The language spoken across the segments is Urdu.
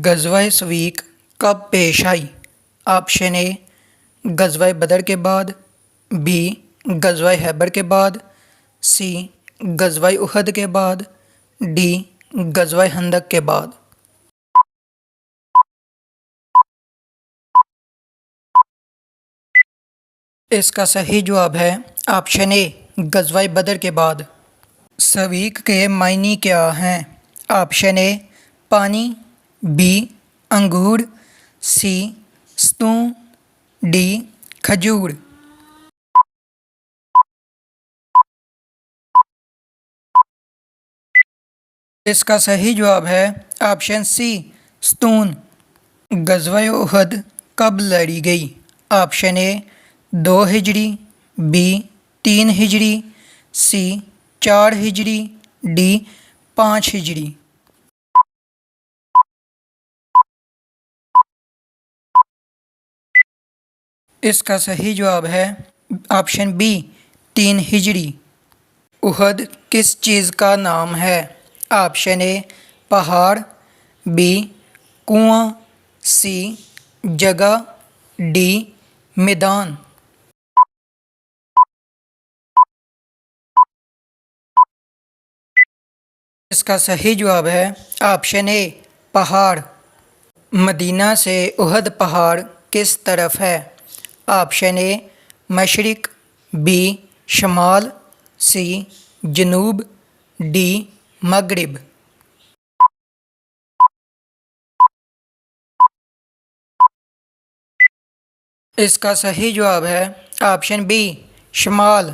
غزوہ سویق کب پیش آئی؟ آپشن اے غزوہ بدر کے بعد، بی غزوہ خیبر کے بعد، سی غزوہ احد کے بعد، ڈی غزوہ خندق کے بعد۔ اس کا صحیح جواب ہے آپشن اے غزوہ بدر کے بعد۔ سویق کے معنی کیا ہیں؟ آپشن اے پانی، بی انگور، سی ستون، ڈی کھجور۔ اس کا صحیح جواب ہے آپشن سی ستون۔ غزوہ احد کب لڑی گئی؟ آپشن اے 2 ہجری، بی 3 ہجری، سی 4 ہجری، ڈی 5 ہجری۔ اس کا صحیح جواب ہے آپشن بی 3 ہجری۔ احد کس چیز کا نام ہے؟ آپشن اے پہاڑ، بی کنواں، سی جگہ، ڈی میدان۔ اس کا صحیح جواب ہے آپشن اے پہاڑ۔ مدینہ سے احد پہاڑ کس طرف ہے؟ آپشن اے مشرق، بی شمال، سی جنوب، ڈی مغرب۔ اس کا صحیح جواب ہے آپشن بی شمال۔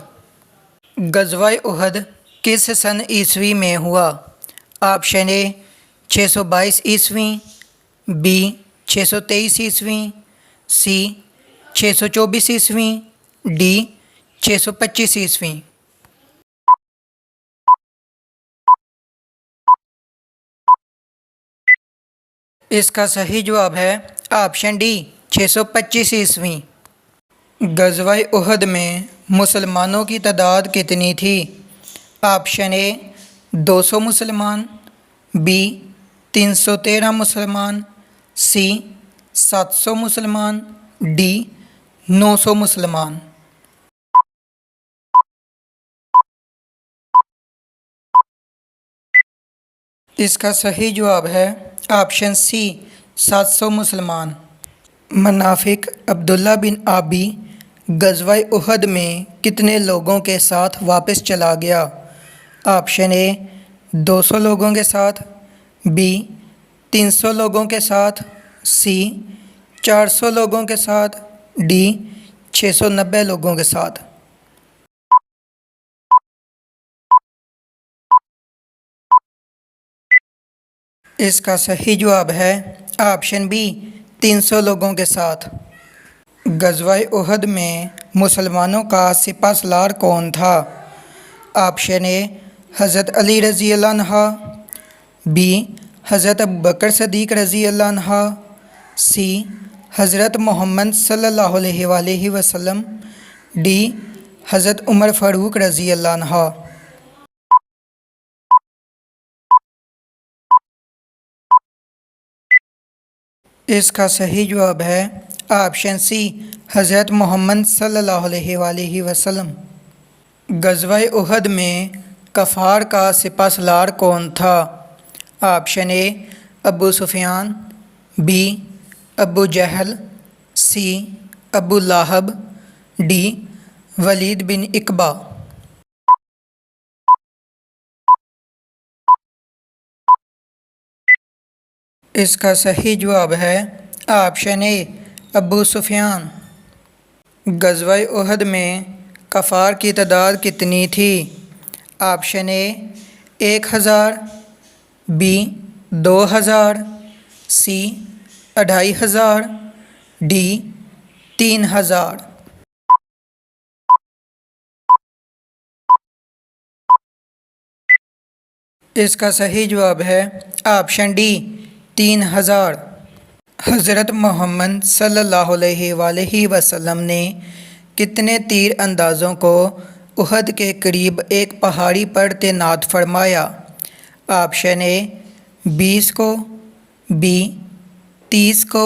غزوہ احد کس سن عیسوی میں ہوا؟ آپشن اے 622 عیسوی، بی 623 عیسوی، سی 624 عیسوی، ڈی 625 عیسوی۔ اس کا صحیح جواب ہے آپشن ڈی 625 عیسوی۔ غزوہ احد میں مسلمانوں کی تعداد کتنی تھی؟ آپشن اے 200 مسلمان، بی 313 مسلمان، سی 700 مسلمان، ڈی 900 مسلمان۔ اس کا صحیح جواب ہے آپشن سی 700 مسلمان۔ منافق عبداللہ بن ابی غزوہ احد میں کتنے لوگوں کے ساتھ واپس چلا گیا؟ آپشن اے 200 لوگوں کے ساتھ، بی 300 لوگوں کے ساتھ، سی 400 لوگوں کے ساتھ، ڈی 690 لوگوں کے ساتھ۔ اس کا صحیح جواب ہے آپشن بی 300 لوگوں کے ساتھ۔ غزوہ احد میں مسلمانوں کا سپہ سالار کون تھا؟ آپشن اے حضرت علی رضی اللہ عنہ، بی حضرت ابوبکر صدیق رضی اللہ عنہ، سی حضرت محمد صلی اللہ علیہ وآلہ وسلم، ڈی حضرت عمر فاروق رضی اللہ عنہ۔ اس کا صحیح جواب ہے آپشن سی حضرت محمد صلی اللہ علیہ وآلہ وسلم۔ غزوہ احد میں کفار کا سپہ سالار کون تھا؟ Option a Abu Sufyan, be above جہل، سی ابو لہب، ڈی ولید بن عقبہ۔ اس کا صحیح جواب ہے آپشن اے ابو سفیان۔ غزوہ احد میں کفار کی تعداد کتنی تھی؟ Option A 1000، B 2000، C 2500، D 3000۔ اس کا صحیح جواب ہے آپشن ڈی 3000۔ حضرت محمد صلی اللہ علیہ وآلہ وسلم نے کتنے تیر اندازوں کو احد کے قریب ایک پہاڑی پر تعینات فرمایا؟ آپشن اے 20 کو، بی 30 کو,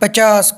50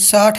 60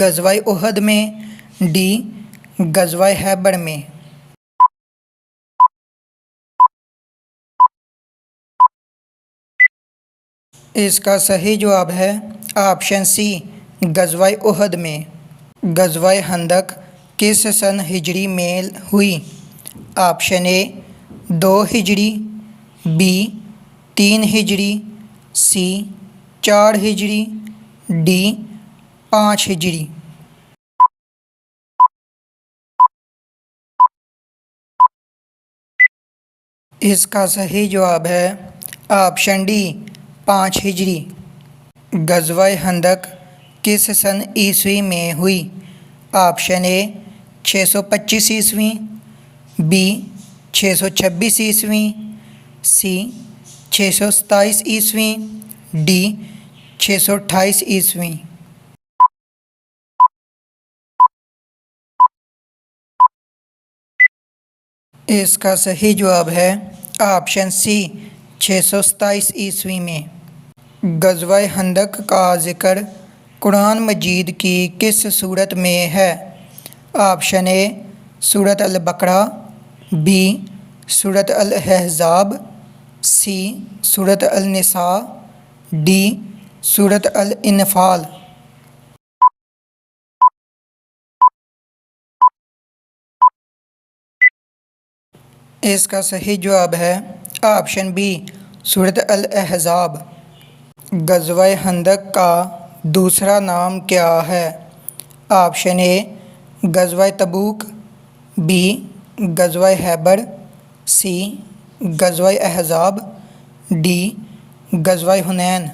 غزوہ احد میں، ڈی غزوہ خیبر میں۔ اس کا صحیح جواب ہے آپشن سی غزوہ احد میں۔ غزوہ خندق کس سن ہجری میں ہوئی؟ آپشن اے 2 ہجری، بی 3 ہجری، سی 4 ہجری، ڈی 5 ہجری۔ اس کا صحیح جواب ہے آپشن ڈی 5 ہجری۔ غزوہ خندق کس سن عیسوی میں ہوئی؟ آپشن اے 625 عیسوی، بی 626 عیسوی، سی 627 عیسوی، ڈی 628 عیسوی۔ اس کا صحیح جواب ہے آپشن سی 627 عیسوی میں۔ غزوہ خندق کا ذکر قرآن مجید کی کس سورت میں ہے؟ آپشن اے سورۃ البقرہ، بی سورۃ الاحزاب، سی سورۃ النساء، ڈی سورۃ الانفال۔ اس کا صحیح جواب ہے آپشن بی سورۃ الاحزاب۔ غزوہ خندق کا دوسرا نام کیا ہے؟ آپشن اے غزوہ تبوک، بی غزوہ خیبر، سی غزوہ احزاب، ڈی غزوہ حنین۔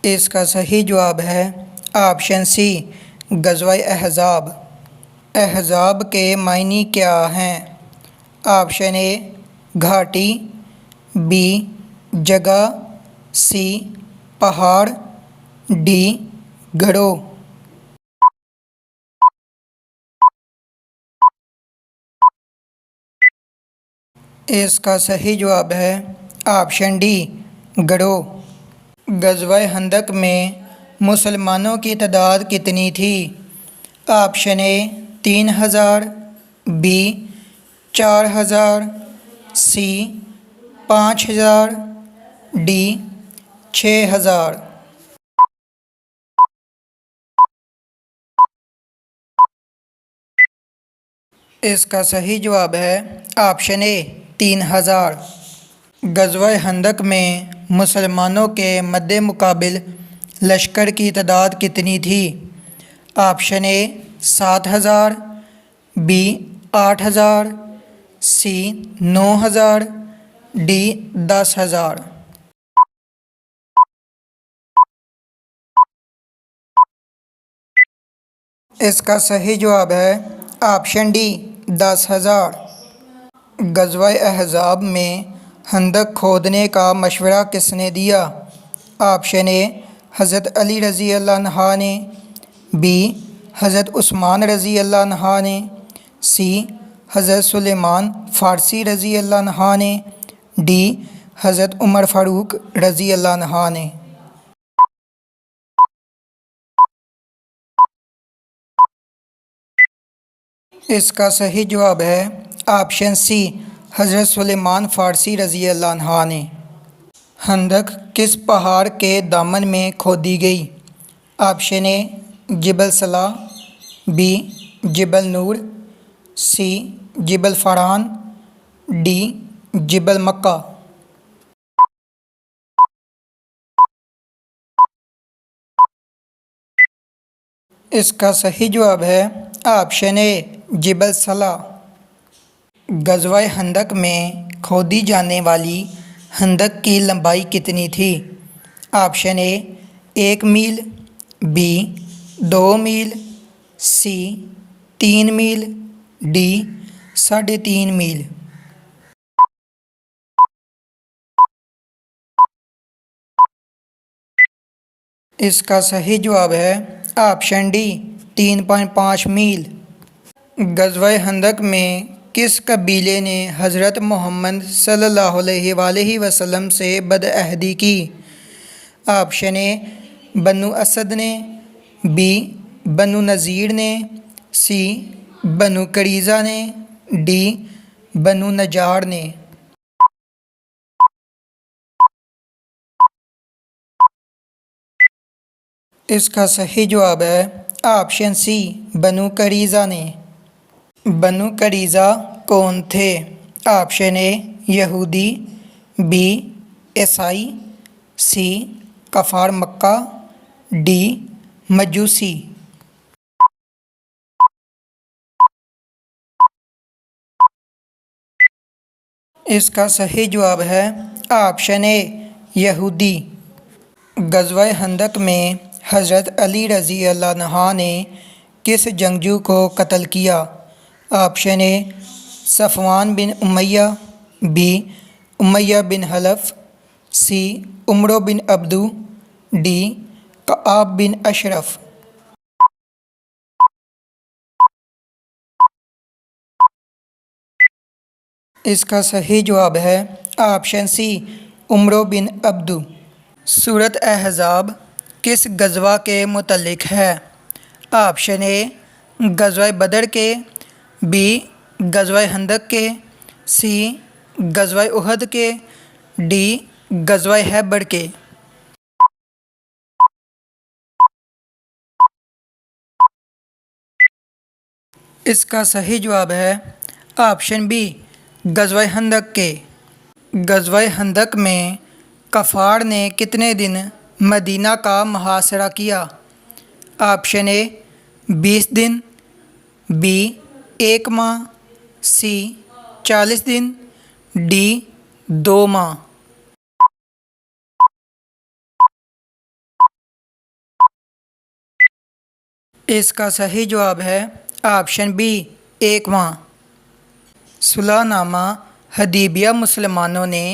اس کا صحیح جواب ہے آپشن سی غزوہ احزاب۔ احزاب کے معنی کیا ہیں؟ آپشن اے گھاٹی، بی جگہ، سی پہاڑ، ڈی گروہ۔ اس کا صحیح جواب ہے آپشن ڈی گروہ۔ غزوہ خندق میں مسلمانوں کی تعداد کتنی تھی؟ Option A 3000، B 4000، C 5000، D 6000۔ اس کا صحیح جواب ہے آپشن اے 3000۔ غزوہ خندق میں مسلمانوں کے مد مقابل لشکر کی تعداد کتنی تھی؟ Option A 7000، B 8000، C 9000، D 10000۔ اس کا صحیح جواب ہے آپشن ڈی 10000۔ غزوہ احزاب میں خندق کھودنے کا مشورہ کس نے دیا؟ آپشن اے حضرت علی رضی اللہ عنہ نے، بی حضرت عثمان رضی اللہ عنہ نے، سی حضرت سلیمان فارسی رضی اللہ عنہ نے، ڈی حضرت عمر فاروق رضی اللہ عنہ نے۔ اس کا صحیح جواب ہے آپشن سی حضرت سلیمان فارسی رضی اللہ عنہ نے۔ خندق کس پہاڑ کے دامن میں کھودی گئی؟ آپشن اے جبل صلاح، بی جبل نور، سی جبل فرحان، ڈی جبل مکہ۔ اس کا صحیح جواب ہے آپشن اے جبل صلاح۔ غزوہ خندق میں کھودی جانے والی خندق کی لمبائی کتنی تھی؟ Option A 1 mile, B 2 mile, C 3 mile, D 3.5 mile. اس کا صحیح جواب ہے آپشن ڈی 3.5 میل۔ غزوہ خندق میں کس قبیلے نے حضرت محمد صلی اللہ علیہ وآلہ وسلم سے بدعہدی کی؟ آپشن اے بنو اسد نے، بی بنو نذیر نے، سی بنو قریظہ نے، ڈی بنو نجار نے۔ اس کا صحیح جواب ہے آپشن سی بنو قریظہ نے۔ بنو قریظہ کون تھے؟ آپشن اے یہودی، بی عیسائی، سی کفار مکہ، ڈی مجوسی۔ اس کا صحیح جواب ہے آپشن اے یہودی۔ غزوہ خندق میں حضرت علی رضی اللہ عنہ نے کس جنگجو کو قتل کیا؟ Option a Safwan bin Umayya, be امیہ بن خلف، سی عمرو بن عبدو، ڈی کعب بن اشرف۔ اس کا صحیح جواب ہے آپشن سی عمرو بن عبدو۔ سورۃ احزاب کس غزوہ کے متعلق ہے؟ آپشن اے غزوہ بدر کے، بی غزوہ خندق کے، سی غزوہ احد کے، ڈی غزوہ خیبر کے۔ اس کا صحیح جواب ہے آپشن بی غزوہ خندق کے۔ غزوہ خندق میں کفار نے کتنے دن مدینہ کا محاصرہ کیا؟ آپشن اے 20 دن، بی 1 ماہ، سی 40 دن، ڈی 2 ماہ۔ اس کا صحیح جواب ہے آپشن بی 1 ماہ۔ صلح نامہ حدیبیہ مسلمانوں نے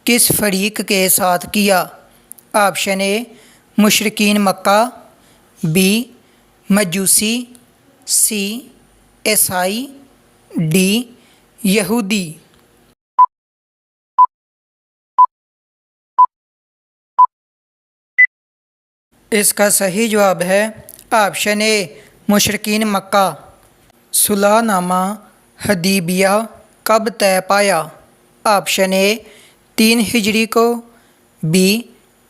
کس فریق کے ساتھ کیا؟ آپشن اے مشرکین مکہ، بی مجوسی، سی عیسائی، ڈی یہودی۔ اس کا صحیح جواب ہے آپشن اے مشرکین مکہ۔ صلح نامہ حدیبیہ کب طے پایا؟ آپشن اے 3 ہجری کو، بی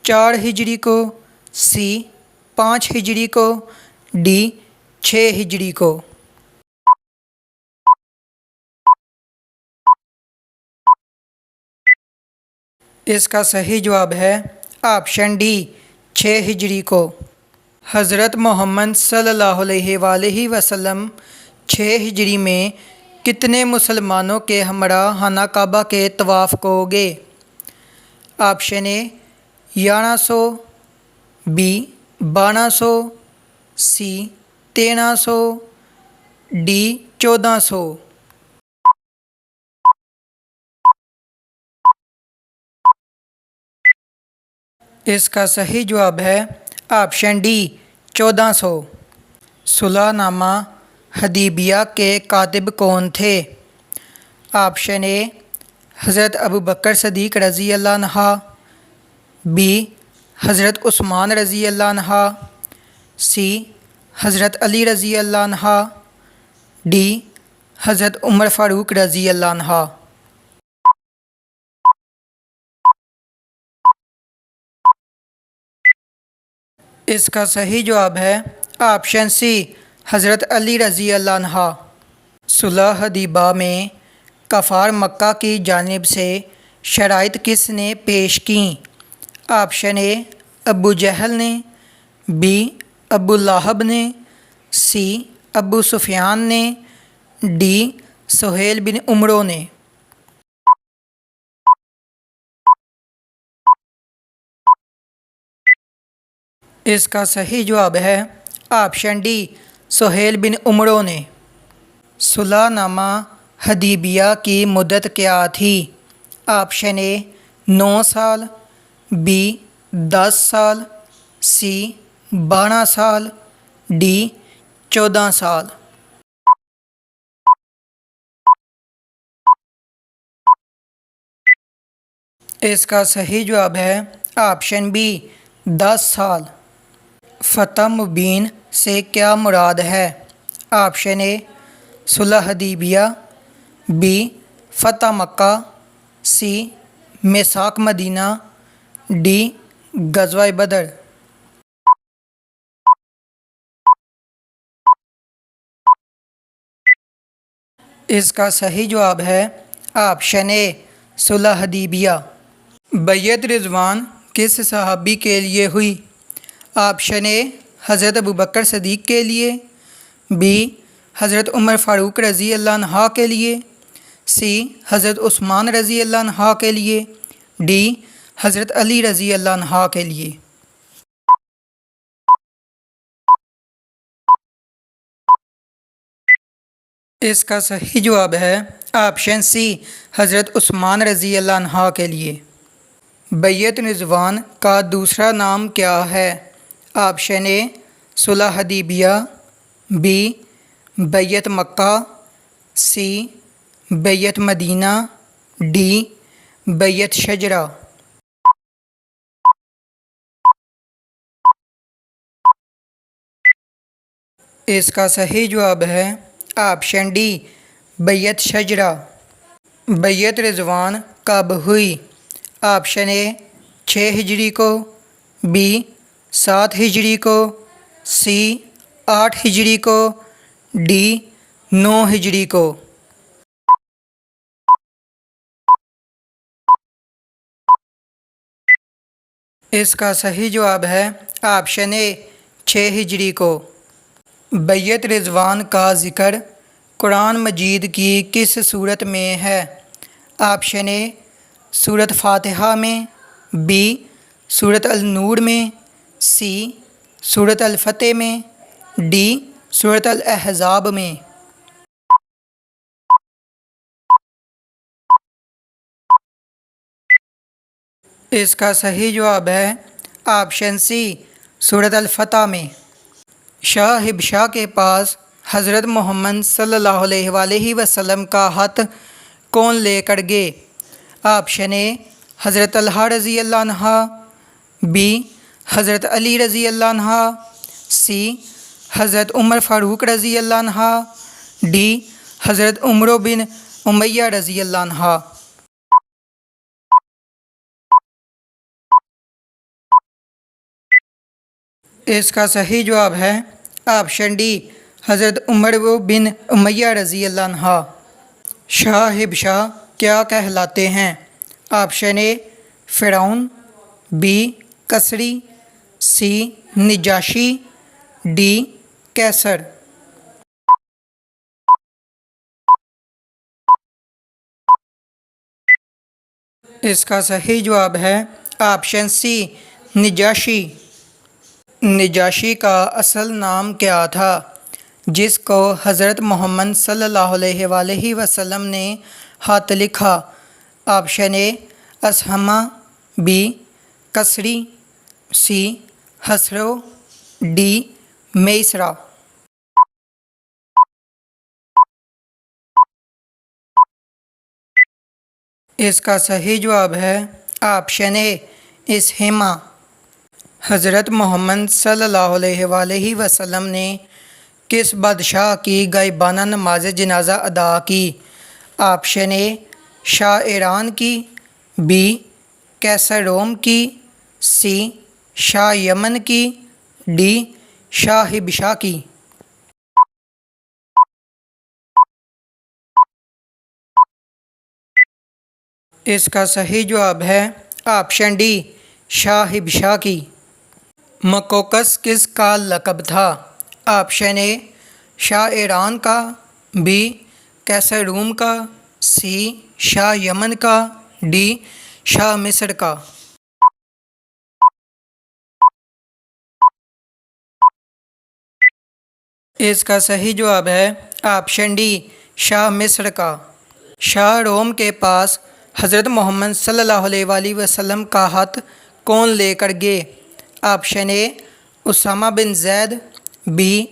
4 ہجری کو، سی 5 ہجری کو، ڈی 6 ہجری کو۔ اس کا صحیح جواب ہے آپشن ڈی 6 ہجری کو۔ حضرت محمد صلی اللہ علیہ وآلہ وسلم 6 ہجری میں کتنے مسلمانوں کے ہمراہ خانہ کعبہ کے طواف کو گئے؟ Option A 1100، B 1200، C 1300، D 1400۔ اس کا صحیح جواب ہے آپشن ڈی 1400۔ صلح نامہ حدیبیہ کے کاتب کون تھے؟ آپشن اے حضرت ابوبکر صدیق رضی اللہ عنہ، بی حضرت عثمان رضی اللہ عنہ، سی حضرت علی رضی اللہ عنہ، ڈی حضرت عمر فاروق رضی اللہ عنہ۔ اس کا صحیح جواب ہے آپشن سی حضرت علی رضی اللہ عنہ۔ صلح حدیبیہ میں کفار مکہ کی جانب سے شرائط کس نے پیش کیں؟ آپشن اے ابو جہل نے، بی ابو لہب نے، سی ابو سفیان نے، ڈی سہیل بن عمرو نے۔ اس کا صحیح جواب ہے آپشن ڈی سہیل بن عمرو نے۔ صلح نامہ حدیبیہ کی مدت کیا تھی؟ آپشن اے 9 سال، بی 10 سال، سی 12 سال، ڈی 14 سال۔ اس کا صحیح جواب ہے آپشن بی 10 سال۔ فتح مبین سے کیا مراد ہے؟ آپشن اے صلح حدیبیہ، be Fath Mecca, C میثاق Medina, D غزوہ بدر۔ اس کا صحیح جواب ہے آپشن اے صلح حدیبیہ۔ بیعت رضوان کس صحابی کے لیے ہوئی؟ آپشن اے حضرت ابوبکر صدیق کے لیے، بی حضرت عمر فاروق رضی اللہ عنہ کے لیے، سی حضرت عثمان رضی اللہ عنہ کے لیے، ڈی حضرت علی رضی اللہ عنہ کے لیے۔ اس کا صحیح جواب ہے آپشن سی حضرت عثمان رضی اللہ عنہ کے لیے۔ بیعت رضوان کا دوسرا نام کیا ہے؟ آپشن اے صلح حدیبیہ، بی بیعت مکہ، سی بیعت مدینہ، ڈی بیعت شجرہ۔ اس کا صحیح جواب ہے آپشن ڈی بیعت شجرہ۔ بیعت رضوان کب ہوئی؟ آپشن اے 6 ہجری کو، بی 7 ہجری کو، سی 8 ہجری کو، ڈی 9 ہجری کو۔ اس کا صحیح جواب ہے آپشن اے 6 ہجری کو۔ بیعت رضوان کا ذکر قرآن مجید کی کس صورت میں ہے؟ آپشن اے سورۃ فاتحہ میں، بی سورۃ النور میں، سی سورۃ الفتح میں، ڈی سورۃ الاحزاب میں۔ اس کا صحیح جواب ہے آپشن سی سورۃ الفتح میں۔ شاہ حبشہ کے پاس حضرت محمد صلی اللہ علیہ وآلہ وسلم کا خط کون لے کر گئے؟ آپشن اے حضرت طلحہ رضی اللہ عنہ، بی حضرت علی رضی اللہ عنہ، سی حضرت عمر فاروق رضی اللہ عنہ، ڈی حضرت عمرو بن امیہ رضی اللہ عنہ۔ اس کا صحیح جواب ہے آپشن ڈی حضرت عمر بن امیہ رضی اللہ عنہ۔ شاہ حبشہ کیا کہلاتے ہیں؟ آپشن اے فرعون، بی کسری، سی نجاشی، ڈی کیسر۔ اس کا صحیح جواب ہے آپشن سی نجاشی۔ نجاشی کا اصل نام کیا تھا جس کو حضرت محمد صلی اللہ علیہ وآلہ وسلم نے خط لکھا؟ آپشن اے اسہمہ، بی کسری، سی خسرو، ڈی میسرا۔ اس کا صحیح جواب ہے آپشن اے اسہمہ۔ حضرت محمد صلی اللہ علیہ وآلہ وسلم نے کس بادشاہ کی غائبانہ نماز جنازہ ادا کی؟ آپشن اے شاہ ایران کی، بی قیصر روم کی، سی شاہ یمن کی، ڈی شاہ حبشہ کی۔ اس کا صحیح جواب ہے آپشن ڈی شاہ حبشہ کی۔ مکوکس کس کا لقب تھا؟ آپشن اے شاہ ایران کا، بی قیصر روم کا، سی شاہ یمن کا، ڈی شاہ مصر کا۔ اس کا صحیح جواب ہے آپشن ڈی شاہ مصر کا۔ شاہ روم کے پاس حضرت محمد صلی اللہ علیہ وآلہ وسلم کا خط کون لے کر گئے؟ آپشن اے اسامہ بن زید، بی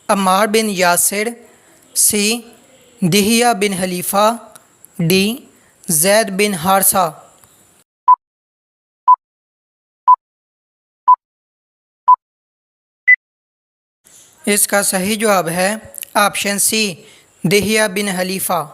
عمار بن یاسر، سی دحیہ بن حلیفہ، ڈی زید بن حارثہ۔ اس کا صحیح جواب ہے آپشن سی دہیہ بن حلیفہ۔